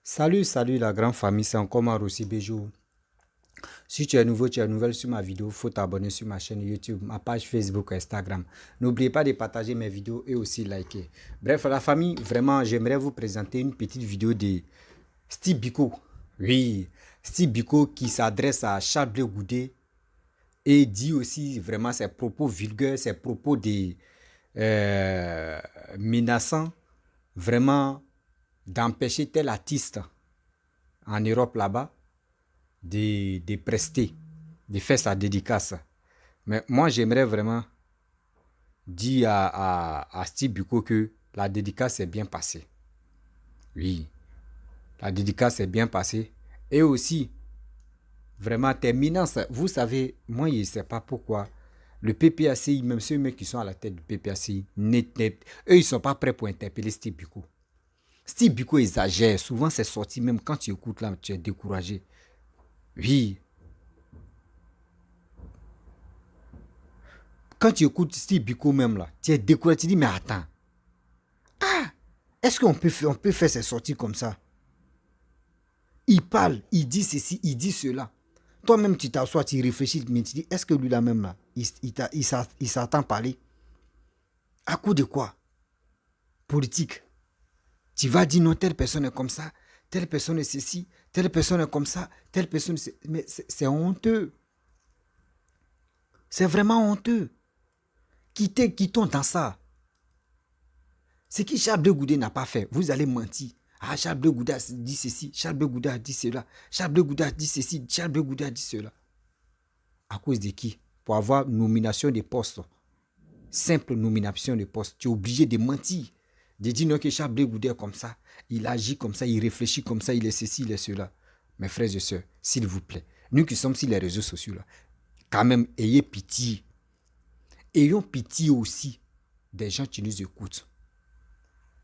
Salut la grande famille, c'est encore Marossi Béjou. Si tu es nouveau, tu es nouvelle sur ma vidéo, il faut t'abonner sur ma chaîne YouTube, ma page Facebook, Instagram. N'oubliez pas de partager mes vidéos et aussi liker. Bref, la famille, vraiment, j'aimerais vous présenter une petite vidéo de Steve Biko. Oui, Steve Biko qui s'adresse à Charles Blé Goudé et dit aussi vraiment ses propos vulgaires, ses propos menaçants, vraiment d'empêcher tel artiste en Europe là-bas de prester, de faire sa dédicace. Mais moi, j'aimerais vraiment dire à Steve Biko que la dédicace est bien passée. Oui, la dédicace est bien passée. Et aussi, vraiment, terminant ça, vous savez, moi, je ne sais pas pourquoi le PPACI, même ceux qui sont à la tête du PPACI, eux, ils ne sont pas prêts pour interpeller Steve Biko. Steve Biko exagère. Souvent, c'est sorti, même quand tu écoutes là, tu es découragé. Oui. Quand tu écoutes Steve Biko même là, tu es découragé, tu dis, mais attends. Ah, est-ce qu'on peut faire ces sorties comme ça? Il parle, il dit ceci, il dit cela. Toi-même, tu t'assois, tu réfléchis, mais tu dis, est-ce que lui là même là, il s'attend parler? À coup de quoi? Politique. Tu vas dire non, telle personne est comme ça, telle personne est ceci, telle personne est comme ça, telle personne est... Mais c'est honteux. C'est vraiment honteux. Quittons dans ça. Ce qui Charles Blé Goudé n'a pas fait, vous allez mentir. Ah, Charles Blé Goudé a dit ceci, Charles Blé Goudé a dit cela, Charles Blé Goudé a dit ceci, Charles Blé Goudé a dit cela. À cause de qui? Pour avoir nomination de postes. Simple nomination de postes. Tu es obligé de mentir. De dire non que Charles Blé Goudé est comme ça. Il agit comme ça, il réfléchit comme ça, il est ceci, il est cela. Mes frères et sœurs, s'il vous plaît, nous qui sommes sur les réseaux sociaux, là, quand même, ayez pitié. Ayons pitié aussi des gens qui nous écoutent.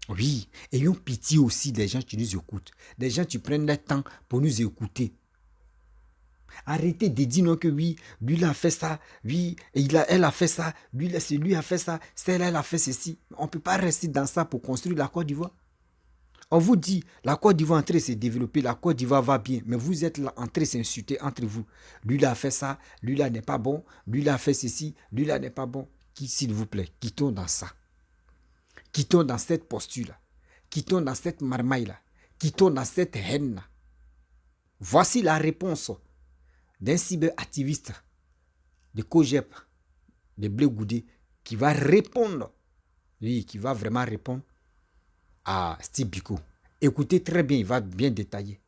Oui, ayons pitié aussi des gens qui nous écoutent. Des gens qui prennent le temps pour nous écouter. Arrêtez de dire non que oui, lui il a fait ça, oui, elle a fait ça, lui a fait ça, celle-là elle a fait ceci. On ne peut pas rester dans ça pour construire la Côte d'Ivoire. On vous dit, la Côte d'Ivoire est en train de se développer, la Côte d'Ivoire va bien, mais vous êtes là en train de s'insulter entre vous. Lui il a fait ça, lui là n'est pas bon, lui il a fait ceci, lui là n'est pas bon. S'il vous plaît, quittons dans ça. Quittons dans cette posture-là. Quittons dans cette marmaille-là. Quittons dans cette haine-là. Voici la réponse d'un cyberactiviste de COGEP, de Blé Goudé, qui va répondre, oui, qui va vraiment répondre à Steve Biko. Écoutez très bien, il va bien détailler.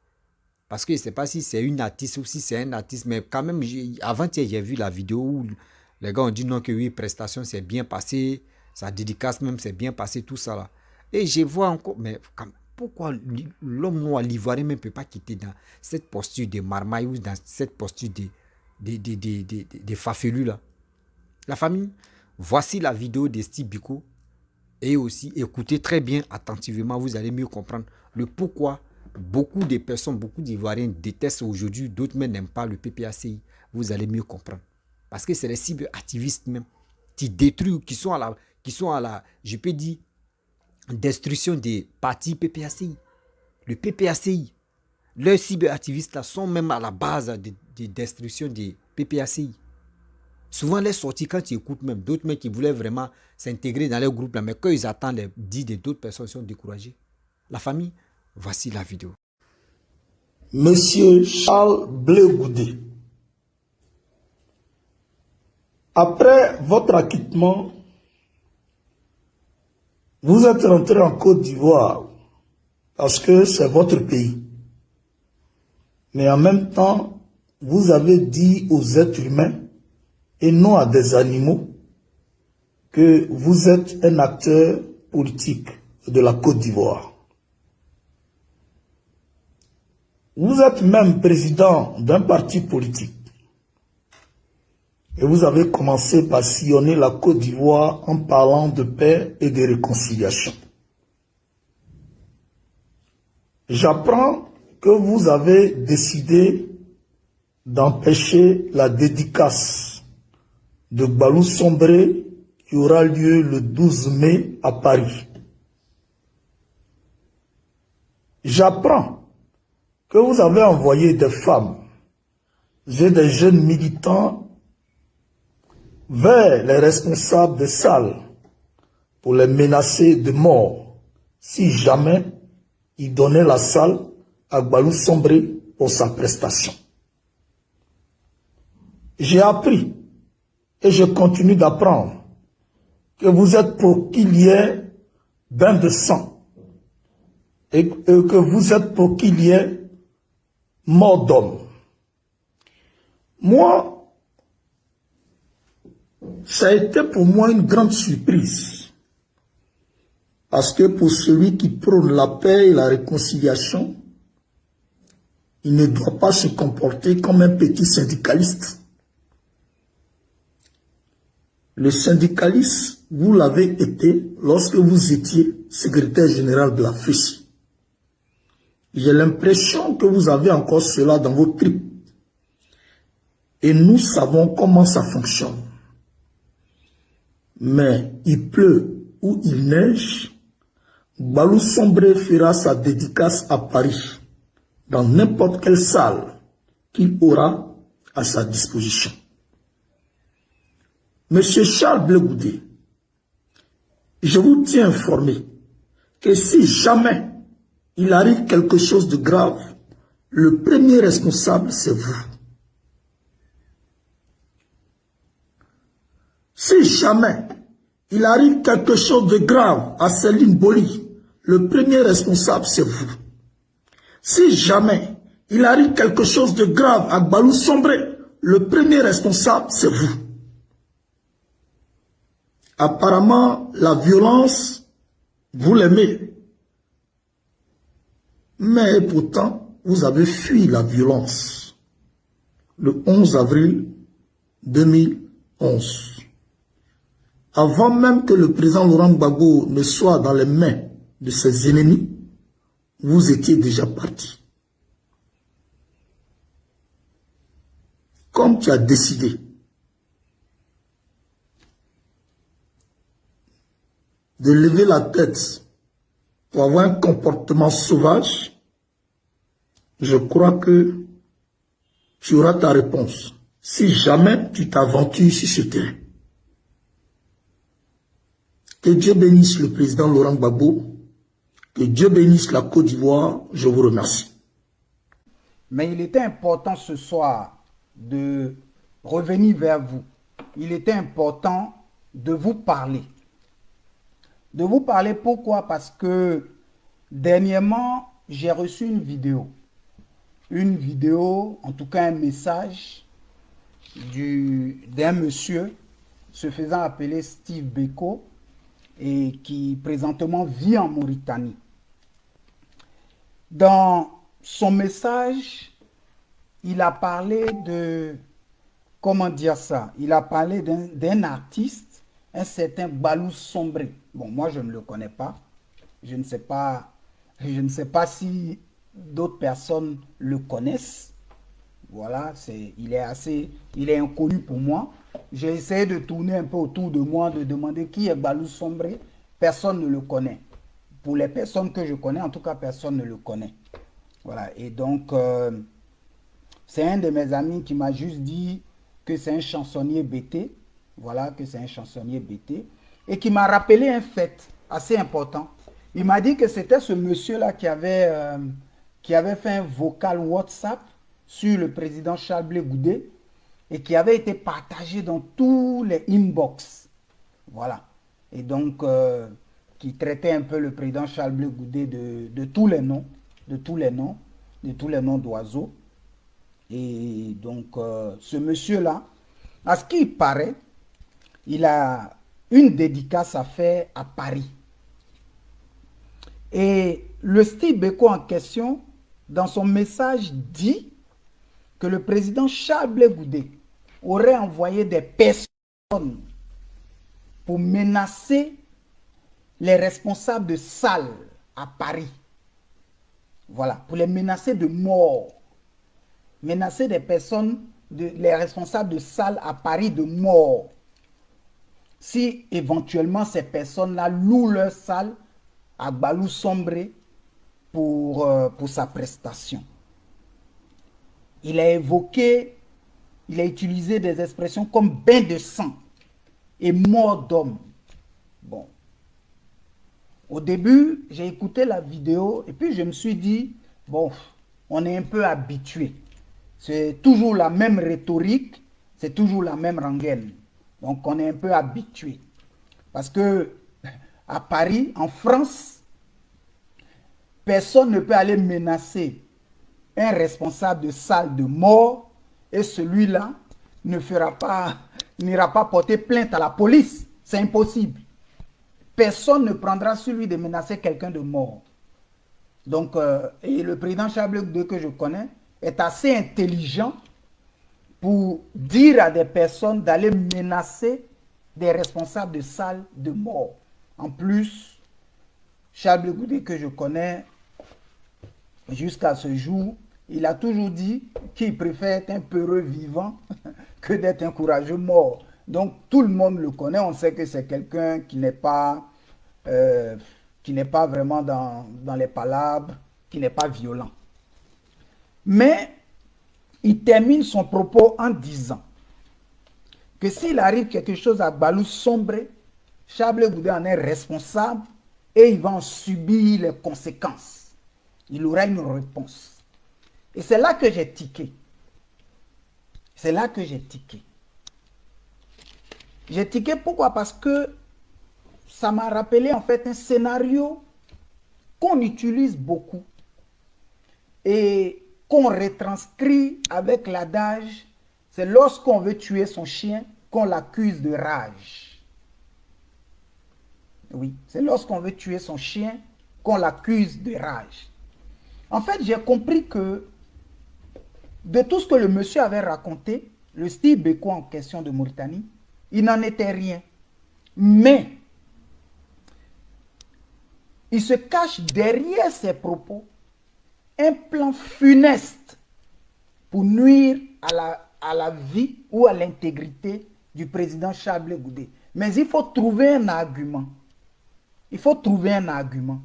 Parce que je ne sais pas si c'est une artiste ou si c'est un artiste, mais quand même, avant-hier, j'ai vu la vidéo où les gars ont dit non, que oui, prestation s'est bien passée, sa dédicace même s'est bien passée, tout ça là. Et je vois encore, mais pourquoi l'homme noir, l'ivoirien ne peut pas quitter dans cette posture de marmaille ou dans cette posture de fafelus là? La famille, voici la vidéo de Steve Biko. Et aussi, écoutez très bien attentivement, vous allez mieux comprendre le pourquoi beaucoup de personnes, beaucoup d'Ivoiriens détestent aujourd'hui, d'autres même n'aiment pas le PPACI. Vous allez mieux comprendre. Parce que c'est les cyberactivistes même qui détruisent, qui sont à la, je peux dire, destruction des partis PPACI. Le PPACI, leurs cyberactivistes là sont même à la base de destruction des PPACI. Souvent, les sorties, quand tu écoutes même, d'autres mecs qui voulaient vraiment s'intégrer dans leur groupe, là, mais quand ils attendent les dits d'autres personnes, ils sont découragés. La famille, voici la vidéo. Monsieur Charles Blé Goudé, après votre acquittement, vous êtes rentré en Côte d'Ivoire parce que c'est votre pays. Mais en même temps, vous avez dit aux êtres humains et non à des animaux que vous êtes un acteur politique de la Côte d'Ivoire. Vous êtes même président d'un parti politique. Et vous avez commencé par sillonner la Côte d'Ivoire en parlant de paix et de réconciliation. J'apprends que vous avez décidé d'empêcher la dédicace de Balou Sombré qui aura lieu le 12 mai à Paris. J'apprends que vous avez envoyé des femmes et des jeunes militants vers les responsables des salles pour les menacer de mort si jamais ils donnaient la salle à Gbalou Sombré pour sa prestation. J'ai appris et je continue d'apprendre que vous êtes pour qu'il y ait bain de sang et que vous êtes pour qu'il y ait mort d'homme. Moi, ça a été pour moi une grande surprise. Parce que pour celui qui prône la paix et la réconciliation, il ne doit pas se comporter comme un petit syndicaliste. Le syndicaliste, vous l'avez été lorsque vous étiez secrétaire général de la FESI. J'ai l'impression que vous avez encore cela dans vos tripes. Et nous savons comment ça fonctionne. Mais il pleut ou il neige, Gbalou Sombré fera sa dédicace à Paris, dans n'importe quelle salle qu'il aura à sa disposition. Monsieur Charles Blé Goudé, je vous tiens informé que si jamais il arrive quelque chose de grave, le premier responsable, c'est vous. Si jamais il arrive quelque chose de grave à Céline Boli, le premier responsable, c'est vous. Si jamais il arrive quelque chose de grave à Gbalou Sombré, le premier responsable, c'est vous. Apparemment, la violence, vous l'aimez. Mais pourtant, vous avez fui la violence. Le 11 avril 2011. Avant même que le président Laurent Gbagbo ne soit dans les mains de ses ennemis, vous étiez déjà parti. Comme tu as décidé de lever la tête pour avoir un comportement sauvage, je crois que tu auras ta réponse si jamais tu t'aventures sur ce terrain. Que Dieu bénisse le président Laurent Gbagbo, que Dieu bénisse la Côte d'Ivoire, je vous remercie. Mais il était important ce soir de revenir vers vous. Il était important de vous parler. De vous parler pourquoi? Parce que dernièrement, j'ai reçu une vidéo. Une vidéo, en tout cas un message d'un monsieur se faisant appeler Steve Beko et qui présentement vit en Mauritanie. Dans son message, il a parlé de, comment dire ça, il a parlé d'un artiste, un certain Gbalou Sombré. Bon, moi je ne le connais pas, je ne sais pas si d'autres personnes le connaissent. Voilà, il est inconnu pour moi. J'ai essayé de tourner un peu autour de moi, de demander qui est Gbalou Sombré. Personne ne le connaît. Pour les personnes que je connais, en tout cas, personne ne le connaît. Voilà, et donc, c'est un de mes amis qui m'a juste dit que c'est un chansonnier BT. Voilà, que c'est un chansonnier BT. Et qui m'a rappelé un fait assez important. Il m'a dit que c'était ce monsieur-là qui avait fait un vocal WhatsApp sur le président Charles Blé Goudé et qui avait été partagé dans tous les inbox. Voilà. Et donc, qui traitait un peu le président Charles Blé Goudé de tous les noms, de tous les noms d'oiseaux. Et donc, ce monsieur-là, à ce qu'il paraît, il a une dédicace à faire à Paris. Et le Steve Beko en question, dans son message, dit que le président Charles Blé Goudé aurait envoyé des personnes pour menacer les responsables de salles à Paris. Voilà, pour les menacer de mort. Menacer des personnes, les responsables de salles à Paris de mort. Si éventuellement ces personnes-là louent leur salle à Gbalou Sombré pour sa prestation. il a évoqué, il a utilisé des expressions comme bain de sang et mort d'homme. Bon. Au début, j'ai écouté la vidéo et puis je me suis dit, bon, on est un peu habitué. C'est toujours la même rhétorique, c'est toujours la même rengaine. Donc on est un peu habitué. Parce que à Paris, en France, personne ne peut aller menacer un responsable de salle de mort et celui-là n'ira pas porter plainte à la police. C'est impossible. Personne ne prendra celui de menacer quelqu'un de mort. Donc, et le président Charles II que je connais est assez intelligent pour dire à des personnes d'aller menacer des responsables de salles de mort. En plus, Charles Goudé que je connais jusqu'à ce jour, il a toujours dit qu'il préfère être un peureux vivant que d'être un courageux mort. Donc tout le monde le connaît, on sait que c'est quelqu'un qui n'est pas vraiment dans les palabres, qui n'est pas violent. Mais il termine son propos en disant que s'il arrive quelque chose à Balou-Sombré, Charles Goudé en est responsable et il va en subir les conséquences. Il aura une réponse. Et c'est là que j'ai tiqué. C'est là que j'ai tiqué. J'ai tiqué pourquoi? Parce que ça m'a rappelé en fait un scénario qu'on utilise beaucoup et qu'on retranscrit avec l'adage, c'est lorsqu'on veut tuer son chien qu'on l'accuse de rage. Oui, c'est lorsqu'on veut tuer son chien qu'on l'accuse de rage. En fait, j'ai compris que de tout ce que le monsieur avait raconté, le style Beko en question de Mauritanie, il n'en était rien. Mais il se cache derrière ses propos un plan funeste pour nuire à la vie ou à l'intégrité du président Charles Goudé. Mais il faut trouver un argument. Il faut trouver un argument.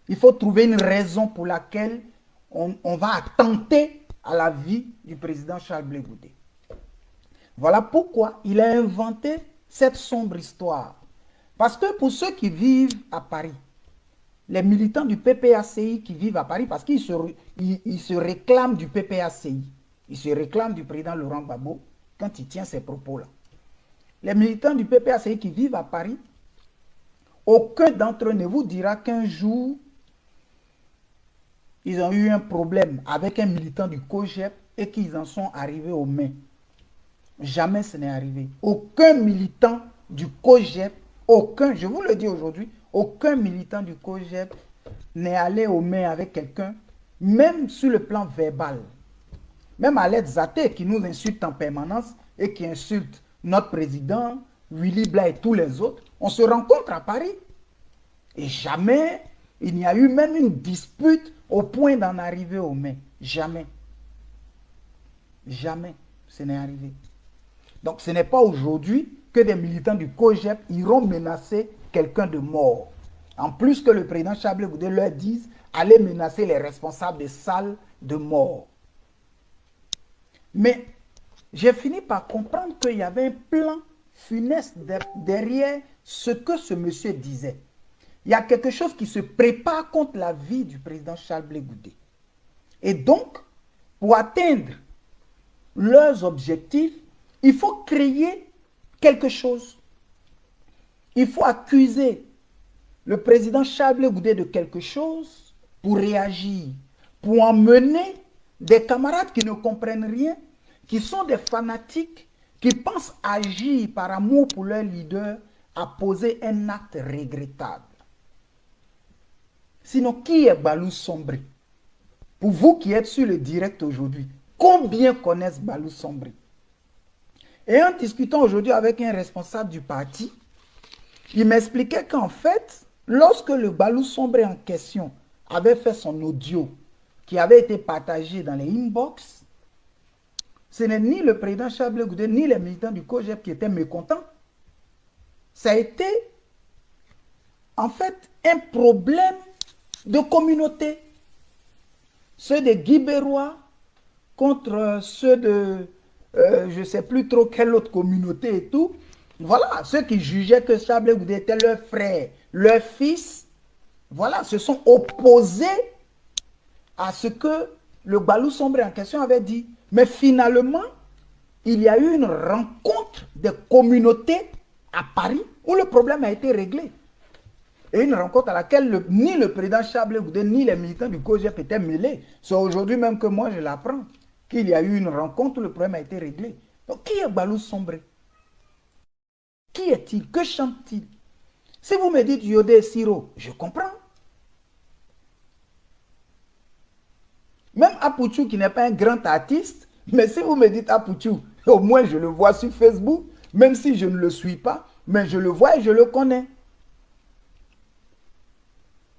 Il faut trouver une raison pour laquelle on va attenter à la vie du président Charles Goudé. Voilà pourquoi il a inventé cette sombre histoire. Parce que pour ceux qui vivent à Paris, les militants du PPACI qui vivent à Paris, parce qu'ils se réclament du PPACI, ils se réclament du président Laurent Gbagbo quand il tient ces propos-là. Les militants du PPACI qui vivent à Paris, aucun d'entre eux ne vous dira qu'un jour, ils ont eu un problème avec un militant du COJEP et qu'ils en sont arrivés aux mains. Jamais ce n'est arrivé. Aucun militant du COJEP, aucun, je vous le dis aujourd'hui, aucun militant du COJEP n'est allé aux mains avec quelqu'un, même sur le plan verbal. Même Aled Zaté qui nous insulte en permanence et qui insulte notre président, Willy Bla et tous les autres, on se rencontre à Paris. Et jamais il n'y a eu même une dispute au point d'en arriver aux mains. Jamais. Jamais ce n'est arrivé. Donc ce n'est pas aujourd'hui que des militants du COJEP iront menacer quelqu'un de mort. En plus que le président Charles Goudé leur dise, allez menacer les responsables des salles de mort. Mais j'ai fini par comprendre qu'il y avait un plan funeste derrière ce que ce monsieur disait. Il y a quelque chose qui se prépare contre la vie du président Charles Goudé. Et donc, pour atteindre leurs objectifs, il faut créer quelque chose. Il faut accuser le président Charles Goudé de quelque chose pour réagir, pour emmener des camarades qui ne comprennent rien, qui sont des fanatiques, qui pensent agir par amour pour leur leader, à poser un acte regrettable. Sinon, qui est Balou-Sombré? Pour vous qui êtes sur le direct aujourd'hui, combien connaissent Balou-Sombré? Et en discutant aujourd'hui avec un responsable du parti, il m'expliquait qu'en fait, lorsque le Balou-Sombré en question avait fait son audio qui avait été partagé dans les inbox, ce n'est ni le président Charles Goudé ni les militants du COJEP qui étaient mécontents. Ça a été en fait un problème de communauté. Ceux de Guy Bérois, contre ceux de, je ne sais plus trop quelle autre communauté et tout. Voilà, ceux qui jugeaient que Charles Blé Goudé était leur frère, leur fils, voilà, se sont opposés à ce que le Balou Sombré en question avait dit. Mais finalement, il y a eu une rencontre des communautés à Paris où le problème a été réglé. Et une rencontre à laquelle ni le président Charles Blé Goudé ni les militants du COJEP étaient mêlés. C'est aujourd'hui même que moi je l'apprends qu'il y a eu une rencontre où le problème a été réglé. Donc qui est Balou Sombré? Qui est-il? Que chante-t-il? Si vous me dites Yodé Siro, je comprends. Même Apouchou qui n'est pas un grand artiste, mais si vous me dites Apouchou, au moins je le vois sur Facebook, même si je ne le suis pas, mais je le vois et je le connais.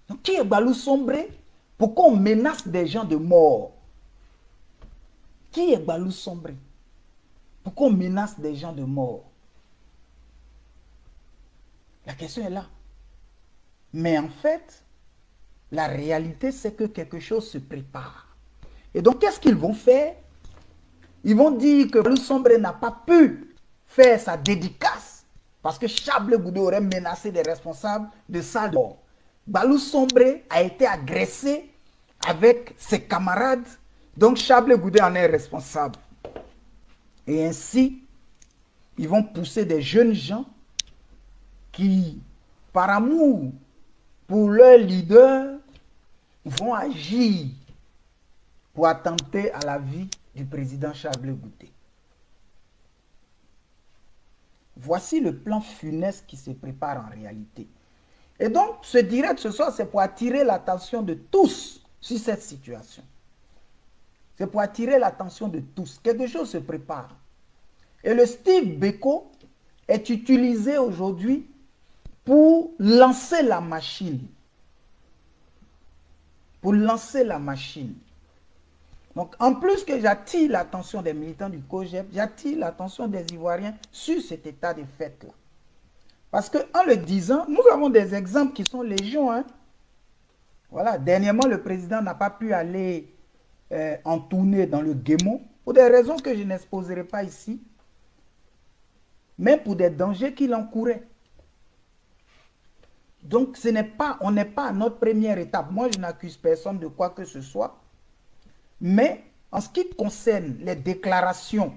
Donc, qui est Balou Sombré? Pourquoi on menace des gens de mort? Qui est Balou Sombré? Pourquoi on menace des gens de mort? La question est là. Mais en fait, la réalité, c'est que quelque chose se prépare. Et donc, qu'est-ce qu'ils vont faire? Ils vont dire que Balou Sombré n'a pas pu faire sa dédicace parce que Charles Blé Goudé aurait menacé des responsables de salle de mort. Balou Sombré a été agressé avec ses camarades, donc Charles Blé Goudé en est responsable. Et ainsi, ils vont pousser des jeunes gens qui, par amour pour leur leader, vont agir pour attenter à la vie du président Charles Blé Goudé. Voici le plan funeste qui se prépare en réalité. Et donc, ce direct ce soir, c'est pour attirer l'attention de tous sur cette situation. C'est pour attirer l'attention de tous. Quelque chose se prépare. Et le Steve Biko est utilisé aujourd'hui pour lancer la machine. Pour lancer la machine. Donc, en plus que j'attire l'attention des militants du COJEP, j'attire l'attention des Ivoiriens sur cet état de fait-là. Parce qu'en le disant, nous avons des exemples qui sont légion. Hein? Voilà, dernièrement, le président n'a pas pu aller en tournée dans le Guémon, pour des raisons que je n'exposerai pas ici, mais pour des dangers qu'il encourait. Donc, on n'est pas à notre première étape. Moi, je n'accuse personne de quoi que ce soit. Mais en ce qui concerne les déclarations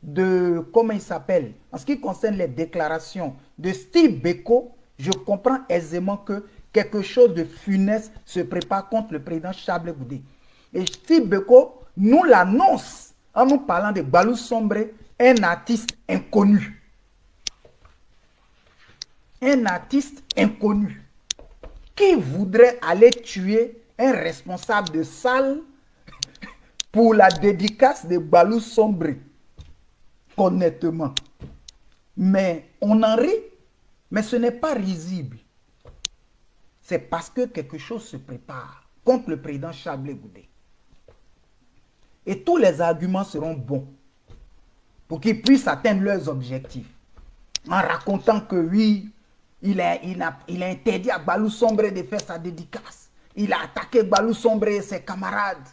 de, comment il s'appelle, en ce qui concerne les déclarations de Steve Biko, je comprends aisément que quelque chose de funeste se prépare contre le président Charles Blé Goudé. Et Steve Biko nous l'annonce en nous parlant de Balou Sombré, un artiste inconnu. Un artiste inconnu. Qui voudrait aller tuer un responsable de salle pour la dédicace de Balou Sombré? Honnêtement. Mais on en rit, mais ce n'est pas risible. C'est parce que quelque chose se prépare contre le président Charles Blé Goudé. Et tous les arguments seront bons pour qu'ils puissent atteindre leurs objectifs. En racontant que oui, il a interdit à Balou Sombré de faire sa dédicace. Il a attaqué Balou Sombré et ses camarades.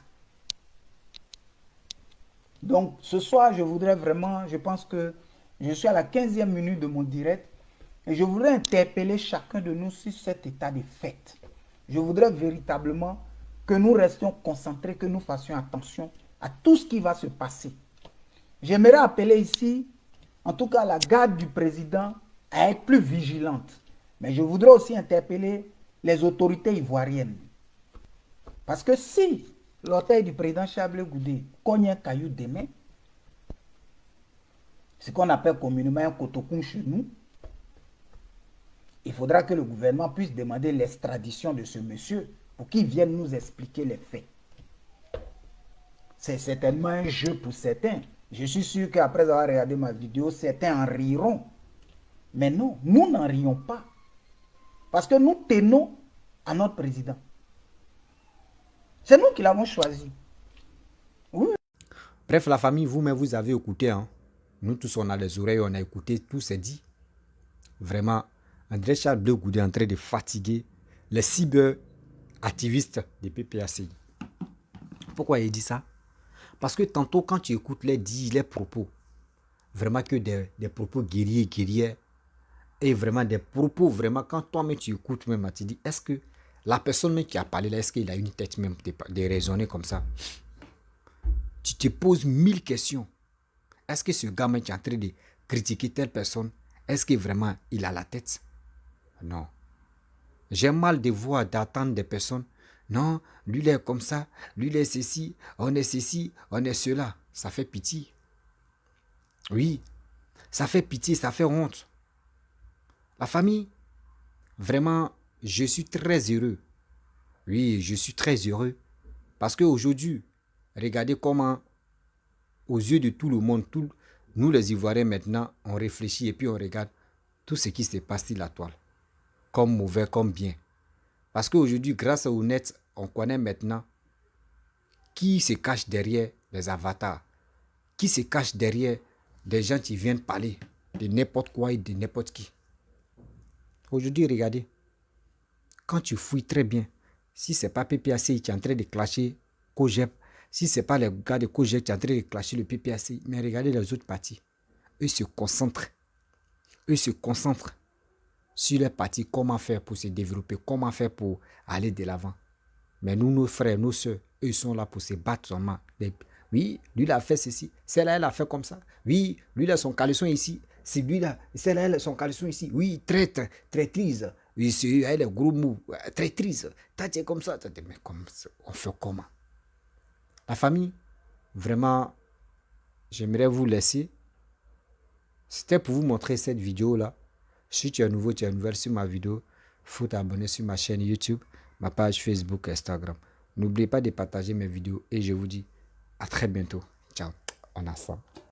Donc, ce soir, je voudrais vraiment, je pense que je suis à la 15e minute de mon direct et je voudrais interpeller chacun de nous sur cet état de fait. Je voudrais véritablement que nous restions concentrés, que nous fassions attention à tout ce qui va se passer. J'aimerais appeler ici, en tout cas la garde du président, à être plus vigilante. Mais je voudrais aussi interpeller les autorités ivoiriennes. Parce que si l'orteil du président Charles Blé Goudé cogne un caillou demain, ce qu'on appelle communément un cotocoum chez nous, il faudra que le gouvernement puisse demander l'extradition de ce monsieur pour qu'il vienne nous expliquer les faits. C'est certainement un jeu pour certains. Je suis sûr qu'après avoir regardé ma vidéo, certains en riront. Mais non, nous n'en rions pas. Parce que nous tenons à notre président. C'est nous qui l'avons choisi. Oui. Bref, la famille, vous-même, vous avez écouté. Hein. Nous tous, on a les oreilles, on a écouté, tout s'est dit. Vraiment, André Charles Blé Goudé est en train de fatiguer les cyber-activistes des PPACI. Pourquoi il dit ça? Parce que tantôt, quand tu écoutes les propos, vraiment que des propos guerriers, et vraiment des propos, vraiment, quand toi-même tu écoutes, même, tu dis, est-ce que la personne même qui a parlé là, est-ce qu'il a une tête même de raisonner comme ça? Tu te poses 1000 questions. Est-ce que ce gars même qui est en train de critiquer telle personne, est-ce que vraiment il a la tête? Non. J'ai mal de voir, d'attendre des personnes. Non, lui il est comme ça, lui il est ceci, on est cela. Ça fait pitié. Oui, ça fait pitié, ça fait honte. La famille, vraiment, je suis très heureux. Oui, je suis très heureux. Parce qu'aujourd'hui, regardez comment, aux yeux de tout le monde, nous les Ivoiriens maintenant, on réfléchit et puis on regarde tout ce qui se passe sur la toile. Comme mauvais, comme bien. Parce qu'aujourd'hui, grâce au net, on connaît maintenant qui se cache derrière les avatars, qui se cache derrière des gens qui viennent parler de n'importe quoi et de n'importe qui. Aujourd'hui, regardez, quand tu fouilles très bien, si ce n'est pas PPAC qui est en train de clasher Kojep, si ce n'est pas les gars de Kojep qui est en train de clasher le PPAC, mais regardez les autres partis. Eux se concentrent sur les partis, comment faire pour se développer, comment faire pour aller de l'avant. Mais nous, nos frères, nos soeurs, eux sont là pour se battre seulement. Oui, lui, il a fait ceci. Celle-là, elle a fait comme ça. Oui, lui, il a son caleçon ici. C'est lui là. Celle-là, elle a son caleçon ici. Oui, traîtrise. Oui, c'est elle, gros mou. Traîtrise. T'as dit comme ça. Mais comme ça, on fait comment? La famille, vraiment, j'aimerais vous laisser. C'était pour vous montrer cette vidéo-là. Si tu es nouveau, tu es nouvelle sur ma vidéo, il faut t'abonner sur ma chaîne YouTube, ma page Facebook, Instagram. N'oubliez pas de partager mes vidéos et je vous dis à très bientôt. Ciao, on a ça.